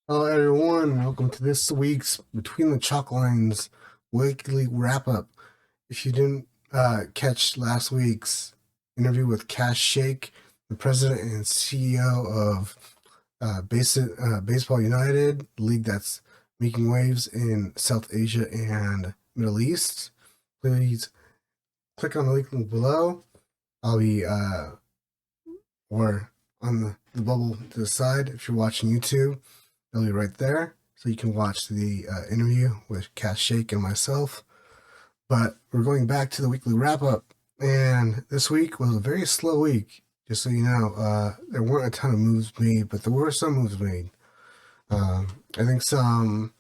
Hello, everyone. Welcome to this week's Between the Chalk Lines weekly wrap up. If you didn't catch last week's interview with Kash Shaikh, the president and CEO of Baseball United, the league that's making waves in South Asia and Middle East, please click on the link below. I'll be or on the bubble to the side if you're watching YouTube. It'll be right there, so you can watch the interview with Kash Shaikh and myself. But we're going back to the weekly wrap up, and this week was a very slow week. Just so you know, there weren't a ton of moves made, but there were some moves made. I think some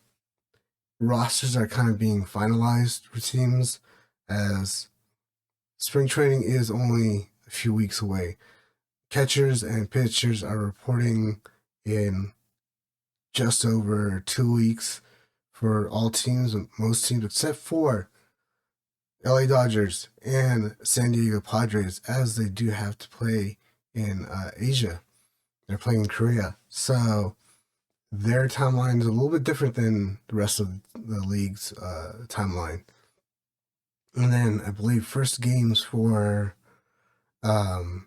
rosters are kind of being finalized for teams, as spring training is only a few weeks away. Catchers and pitchers are reporting in just over 2 weeks for all teams, most teams except for LA Dodgers and San Diego Padres, as they do have to play in Asia. They're playing in Korea. So their timeline is a little bit different than the rest of the league's timeline. And then I believe first games for um,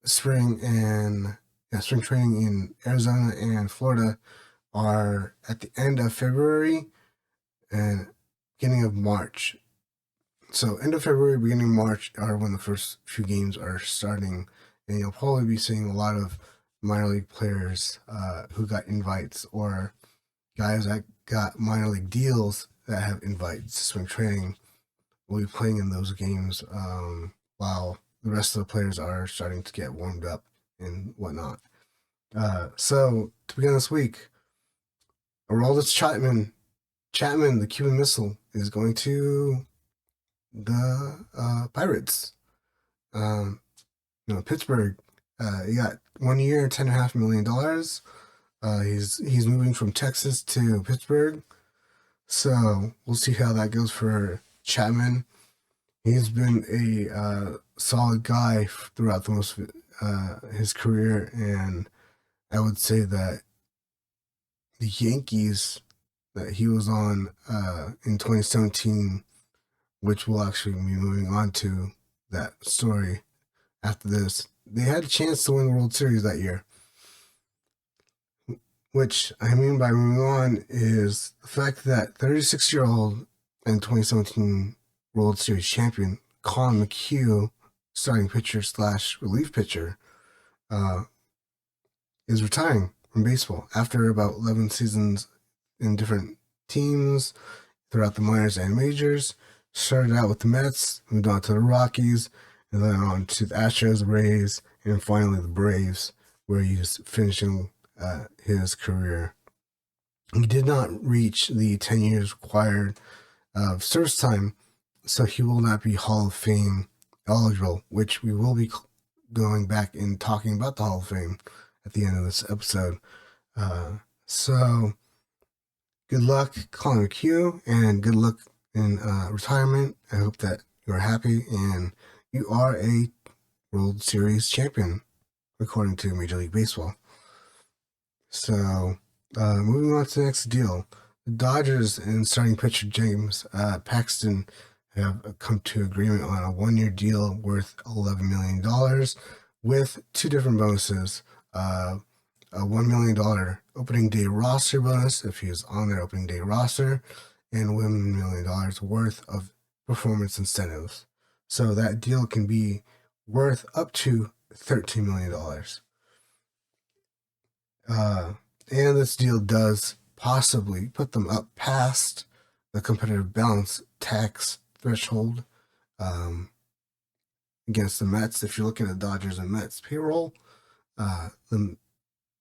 spring training in Arizona and Florida are at the end of February and beginning of March. So end of February, beginning of March are when the first few games are starting, and you'll probably be seeing a lot of minor league players who got invites, or guys that got minor league deals that have invites to spring training will be playing in those games while the rest of the players are starting to get warmed up and whatnot. So to begin this week, Aroldis Chapman, the Cuban Missile, is going to the Pirates. Pittsburgh. He got 1 year, $10.5 million. He's moving from Texas to Pittsburgh, so we'll see how that goes for Chapman. He's been a solid guy throughout the most his career, and I would say that the Yankees that he was on in 2017, which we'll actually be moving on to that story after this, they had a chance to win the World Series that year. Which I mean by moving on is the fact that 36-year-old and 2017 World Series champion Colin McHugh, starting pitcher slash relief pitcher, uh, is retiring from baseball after about 11 seasons in different teams throughout the minors and majors. Started out with the Mets, moved on to the Rockies, and then on to the Astros, Rays, and finally the Braves, where he's finishing his career. He did not reach the 10 years required of service time, so he will not be Hall of Fame eligible, which we will be going back and talking about the Hall of Fame at the end of this episode. So good luck, Colin McHugh, and good luck in retirement. I hope that you're happy and you are a World Series champion, according to Major League Baseball. So, moving on to the next deal. The Dodgers and starting pitcher James Paxton have come to agreement on a 1 year deal worth $11 million with two different bonuses. A $1 million opening day roster bonus if he is on their opening day roster, and $1 million worth of performance incentives. So that deal can be worth up to $13 million. And this deal does possibly put them up past the competitive balance tax threshold against the Mets. If you're looking at Dodgers and Mets payroll, the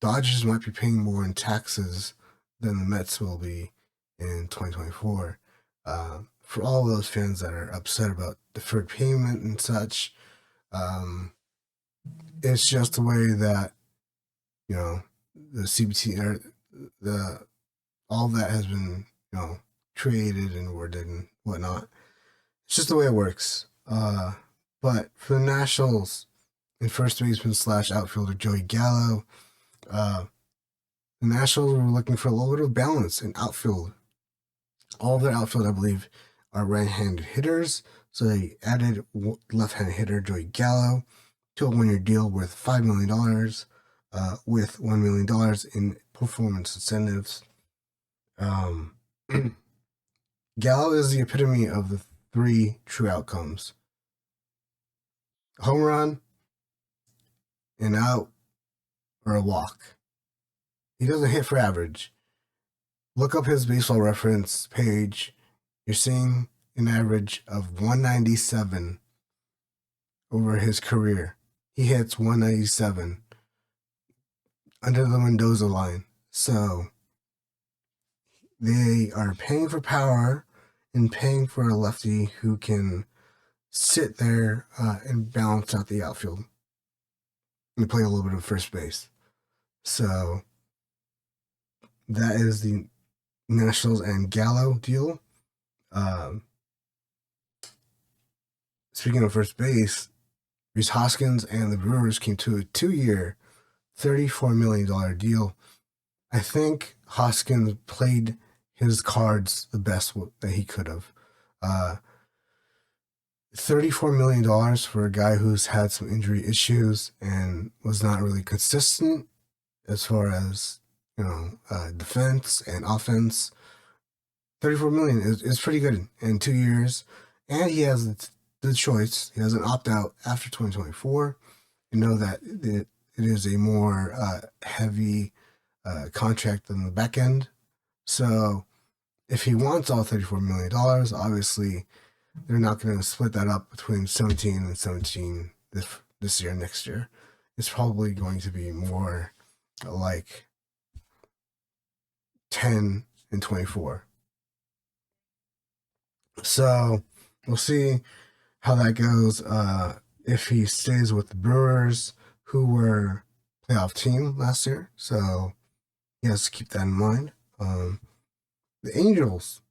Dodgers might be paying more in taxes than the Mets will be in 2024. For all those fans that are upset about deferred payment and such, it's just the way that, the CBT or all that has been, created and worded and whatnot. It's just the way it works. But for the Nationals, in first baseman slash outfielder Joey Gallo, the Nationals were looking for a little bit of balance in outfield. All of their outfield, I believe, are right-handed hitters, so they added left-handed hitter Joey Gallo to a one-year deal worth $5 million, with $1 million in performance incentives. Gallo is the epitome of the three true outcomes: home run, an out, or a walk. He doesn't hit for average. Look up his baseball reference page. You're seeing an average of 197 over his career. He hits 197 under the Mendoza line. So they are paying for power and paying for a lefty who can sit there and balance out the outfield and play a little bit of first base. So that is the Nationals and Gallo deal. Speaking of first base, Rhys Hoskins and the Brewers came to a 2-year, $34 million deal. I think Hoskins played his cards the best that he could have. $34 million for a guy who's had some injury issues and was not really consistent as far as, defense and offense. $34 million is pretty good in 2 years, and he has the choice. He has an opt-out after 2024. You know that it is a more heavy contract than the back end. So if he wants all $34 million, obviously they're not going to split that up between 17 and 17 this year, next year. It's probably going to be more like 10 and 24. So we'll see how that goes. If he stays with the Brewers, who were playoff team last year, so he has to keep that in mind. The Angels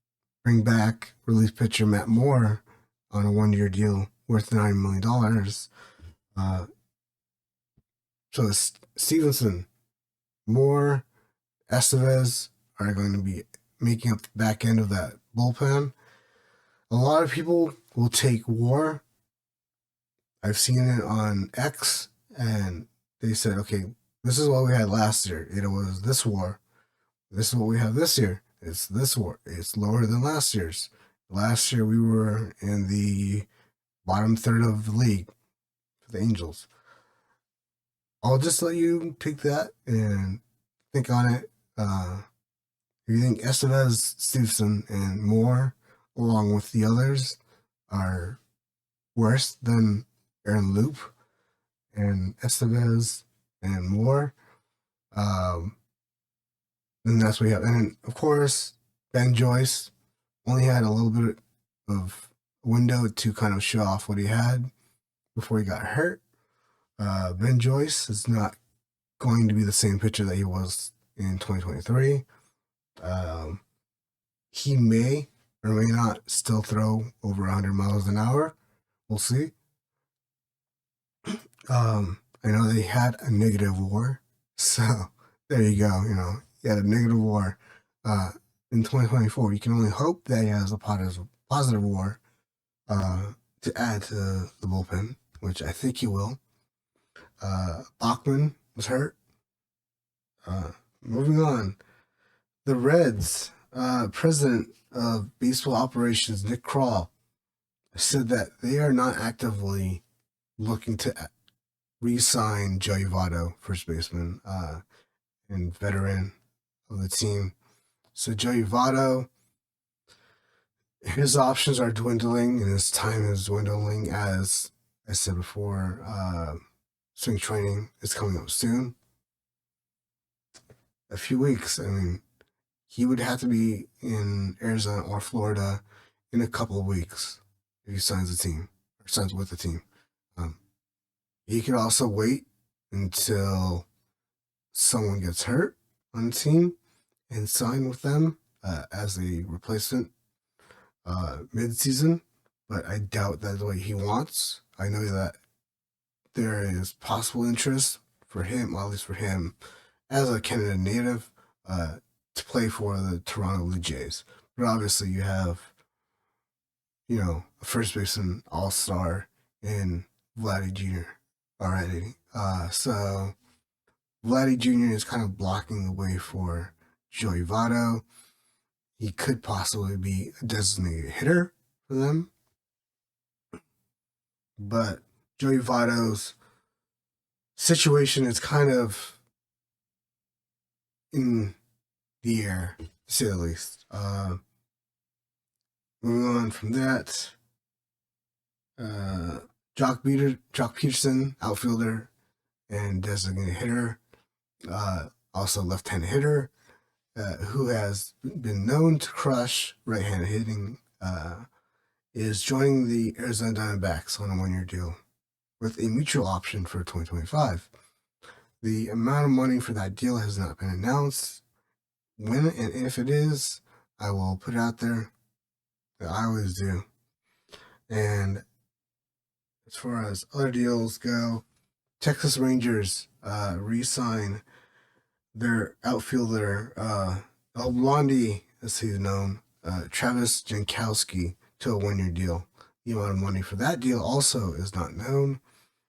bring back relief pitcher Matt Moore on a 1-year deal worth $9 million. So Stevenson, Moore, Estevez are going to be making up the back end of that bullpen. A lot of people will take WAR. I've seen it on X, and they said, okay, this is what we had last year. It was this WAR. This is what we have this year. It's this WAR. It's lower than last year's. Last year we were in the bottom third of the league for the Angels. I'll just let you take that and think on it. If you think Estevez, Stevenson, and Moore, along with the others, are worse than Aaron Loop and Estevez and Moore, then that's what we have. And of course, Ben Joyce only had a little bit of window to kind of show off what he had before he got hurt. Ben Joyce is not going to be the same pitcher that he was in 2023. He may or may not still throw over 100 miles an hour. We'll see. I know they had a negative WAR, so there you go. He had a negative WAR in 2024. You can only hope that he has a positive WAR to add to the bullpen, which I think he will. Bachman was hurt. Moving on, the Reds president of baseball operations, Nick Krall, said that they are not actively looking to re-sign Joey Votto, first baseman and veteran of the team. So Joey Votto, his options are dwindling and his time is dwindling. As I said before, spring training is coming up soon. A few weeks. He would have to be in Arizona or Florida in a couple of weeks if he signs with the team. He could also wait until someone gets hurt on the team and sign with them as a replacement mid-season, but I doubt that's what he wants. I know that there is possible interest for him, or at least for him, as a Canada native, to play for the Toronto Blue Jays. But obviously, you have, a first baseman all-star in Vladdy Jr. already. So Vladdy Jr. is kind of blocking the way for Joey Votto. He could possibly be a designated hitter for them. But Joey Votto's situation is kind of in the air, to say the least. Moving on from that, Jock Peterson, outfielder and designated hitter, also left-handed hitter, who has been known to crush right-handed hitting, is joining the Arizona Diamondbacks on a one-year deal with a mutual option for 2025. The amount of money for that deal has not been announced. When and if it is, I will put it out there. I always do. And as far as other deals go, Texas Rangers re-sign their outfielder, El Blondie, as he's known, Travis Jankowski, to a one-year deal. The amount of money for that deal also is not known.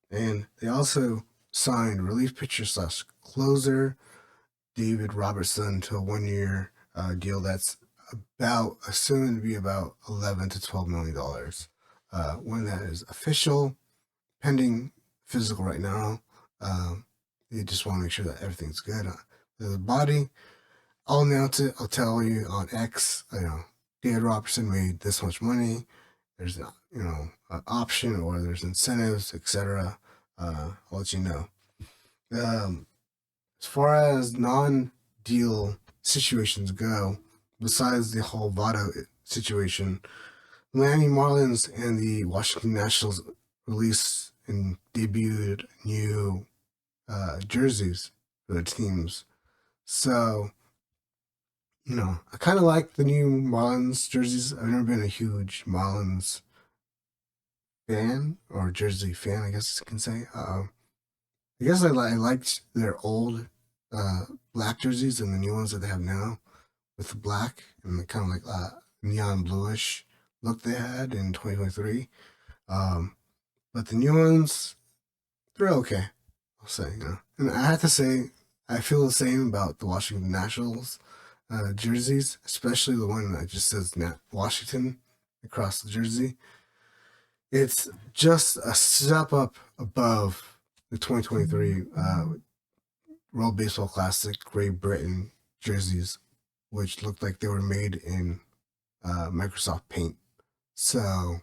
And they also signed relief pitcher / closer David Robertson to a one-year deal that's assumed to be about $11 to $12 million. When that is official, pending physical right now, they just want to make sure that everything's good. The body, I'll announce it. I'll tell you on X. David Robertson made this much money. There's an option or there's incentives, etc. I'll let you know. As far as non-deal situations go, besides the whole Votto situation, Miami Marlins and the Washington Nationals released and debuted new jerseys for their teams. So, I kind of like the new Marlins jerseys. I've never been a huge Marlins fan or jersey fan, I guess you can say. I guess I liked their old black jerseys and the new ones that they have now with the black and the kind of like neon bluish look they had in 2023. But the new ones, they're okay, I'll say. And I have to say, I feel the same about the Washington Nationals jerseys, especially the one that just says Washington across the jersey. It's just a step up above the 2023 World Baseball Classic Great Britain jerseys, which looked like they were made in Microsoft Paint. So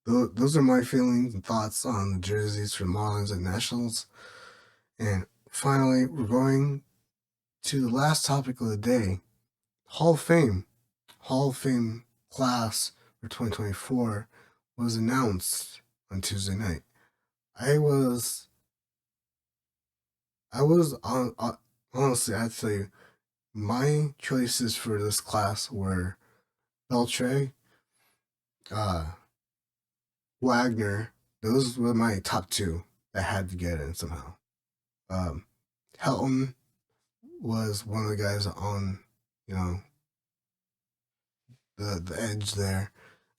those are my feelings and thoughts on the jerseys for Marlins and Nationals. And finally, we're going to the last topic of the day, Hall of Fame. Hall of Fame class for 2024 was announced on Tuesday night. I was on honestly, I'd say my choices for this class were Beltre, Wagner. Those were my top two that had to get in somehow. Helton was one of the guys on, the edge there,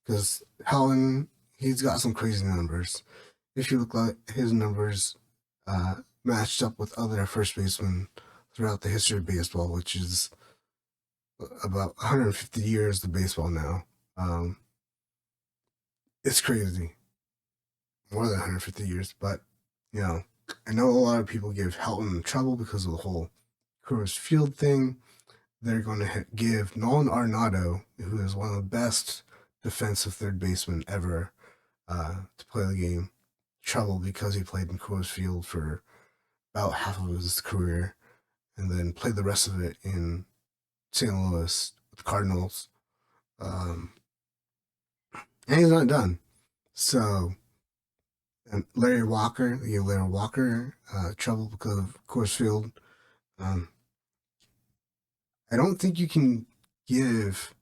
because Helton, he's got some crazy numbers. If you look at his numbers matched up with other first basemen throughout the history of baseball, which is about 150 years of baseball now, it's crazy. More than 150 years, but I know a lot of people give Helton trouble because of the whole Coors Field thing. They're going to give Nolan Arenado, who is one of the best defensive third basemen ever to play the game, trouble because he played in Coors Field for about half of his career and then played the rest of it in St. Louis with the Cardinals. And he's not done. So, and Larry Walker, trouble because of Coors Field. I don't think you can give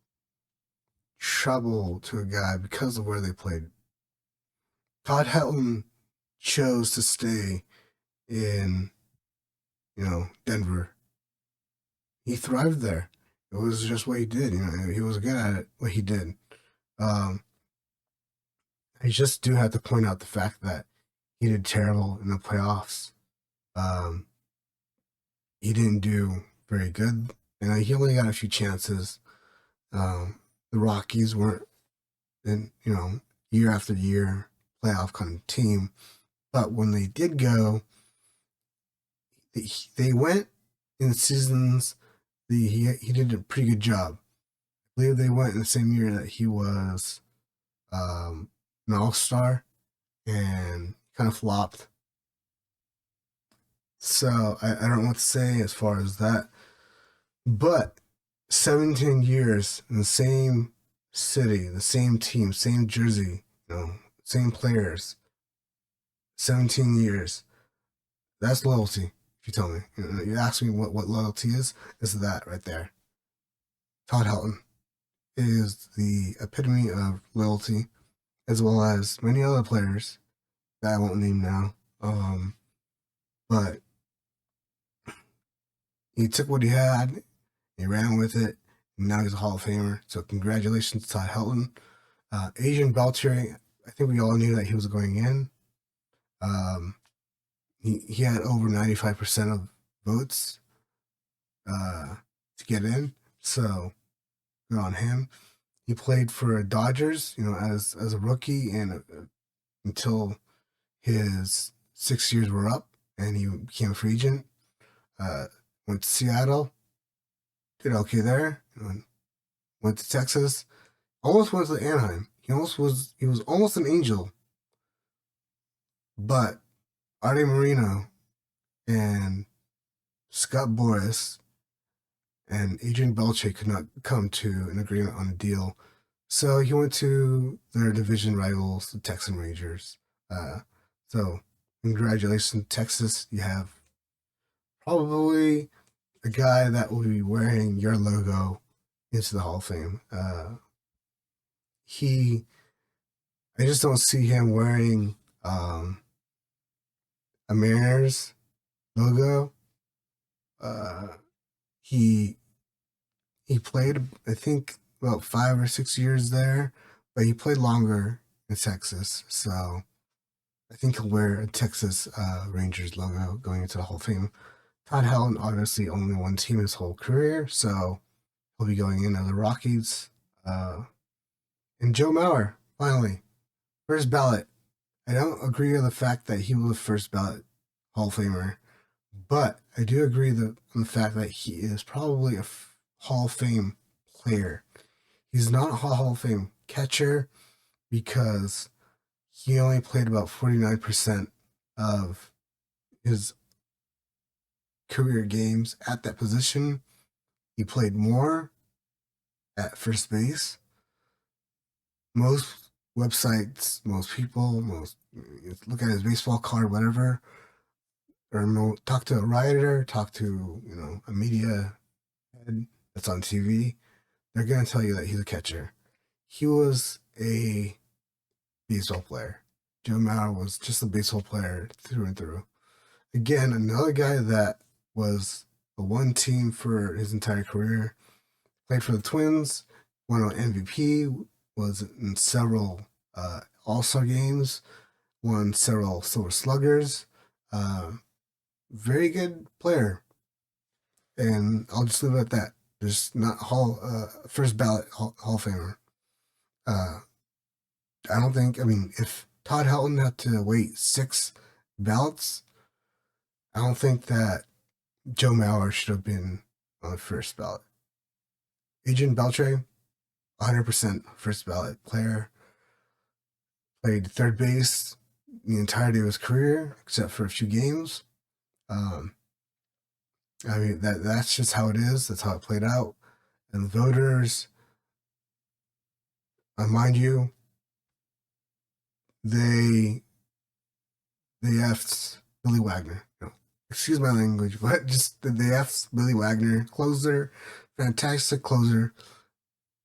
trouble to a guy because of where they played. Todd Helton chose to stay in, Denver. he thrived there. It was just what he did. He was good at it. What he did. Um, I just do have to point out the fact that he did terrible in the playoffs. Um, he didn't do very good, and he only got a few chances. The Rockies weren't, in, year after year playoff kind of team, but when they did go, they went in seasons. He did a pretty good job. I believe they went in the same year that he was an all-star and kind of flopped. So I don't know what to say as far as that. But 17 years in the same city, the same team, same jersey, same players, 17 years. That's loyalty, if you tell me. You ask me what loyalty is that right there. Todd Helton is the epitome of loyalty, as well as many other players that I won't name now. But he took what he had, he ran with it, and now he's a Hall of Famer. So congratulations to Todd Helton. Adrian Beltre, I think we all knew that he was going in. He had over 95% of votes to get in, so good on him. He played for Dodgers, as a rookie, and until his 6 years were up, and he became a free agent. Went to Seattle, did okay there. Went to Texas, almost went to Anaheim. He was almost an Angel, but Arte Moreno and Scott Boras and Adrian Beltre could not come to an agreement on a deal. So he went to their division rivals, the Texan Rangers. So congratulations, Texas. You have probably a guy that will be wearing your logo into the Hall of Fame. I just don't see him wearing a Mariners logo. He played, I think, about 5 or 6 years there, but he played longer in Texas. So I think he'll wear a Texas Rangers logo going into the Hall of Fame. Todd Helton obviously only one team his whole career, so he'll be going in as the Rockies. And Joe Mauer, finally, first ballot. I don't agree with the fact that he was the first ballot Hall of Famer, but I do agree on the fact that he is probably a Hall of Fame player. He's not a Hall of Fame catcher because he only played about 49% of his career games at that position. He played more at first base. Most websites, most people, look at his baseball card, whatever, or talk to a writer, talk to a media head that's on TV. They're gonna tell you that he's a catcher. He was a baseball player. Joe Mauer was just a baseball player through and through. Again, another guy that was a one team for his entire career. Played for the Twins, won an MVP, was in several All-Star games, won several Silver Sluggers. Very good player. And I'll just leave it at that. Just not first ballot Hall of Famer. I don't think, if Todd Helton had to wait 6 ballots, I don't think that Joe Mauer should have been on the first ballot. Adrian Beltre, 100% first ballot player. Played third base the entirety of his career, except for a few games. That's just how it is. That's how it played out. And the voters, mind you, they effed Billy Wagner. Excuse my language, but just they effed Billy Wagner, closer, fantastic closer.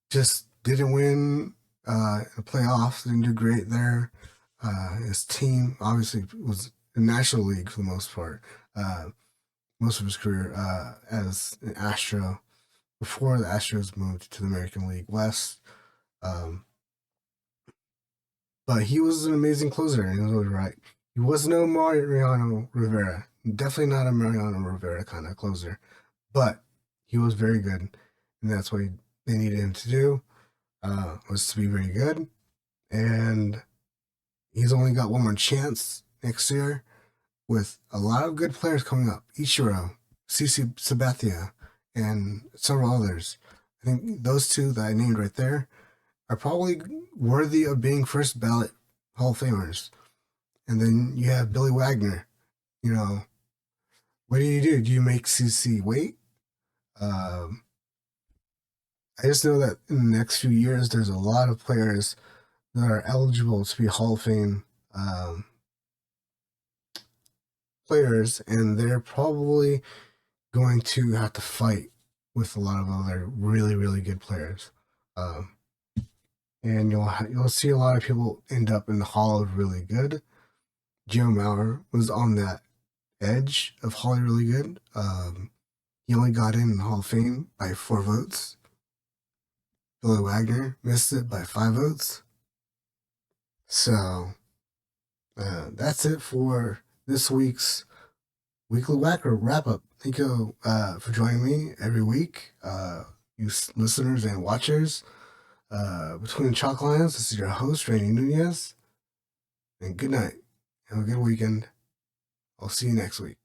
Just didn't win the playoffs. Didn't do great there. His team obviously was in National League for the most part. most of his career as an Astro before the Astros moved to the American League West. Um, but he was an amazing closer, and he was always right. He was no Mariano Rivera, definitely not a Mariano Rivera kind of closer, but he was very good, and that's what they needed him to do, was to be very good. And he's only got one more chance next year with a lot of good players coming up. Ichiro, CC Sabathia, and several others. I think those two that I named right there are probably worthy of being first ballot Hall of Famers. And then you have Billy Wagner. You know, what do? Do you make CC wait? Um, I just know that in the next few years, there's a lot of players that are eligible to be Hall of Fame um, players, and they're probably going to have to fight with a lot of other really, really good players. Um, and you'll see a lot of people end up in the Hall of Really Good. Joe Mauer was on that edge of Hall of Really Good. He only got in the Hall of Fame by 4 votes. Billy Wagner missed it by 5 votes. So that's it for this week's Weekly Whacker wrap up. Thank you for joining me every week, you listeners and watchers. Between the Chalk Lines, this is your host, Randy Nuñez. And good night. Have a good weekend. I'll see you next week.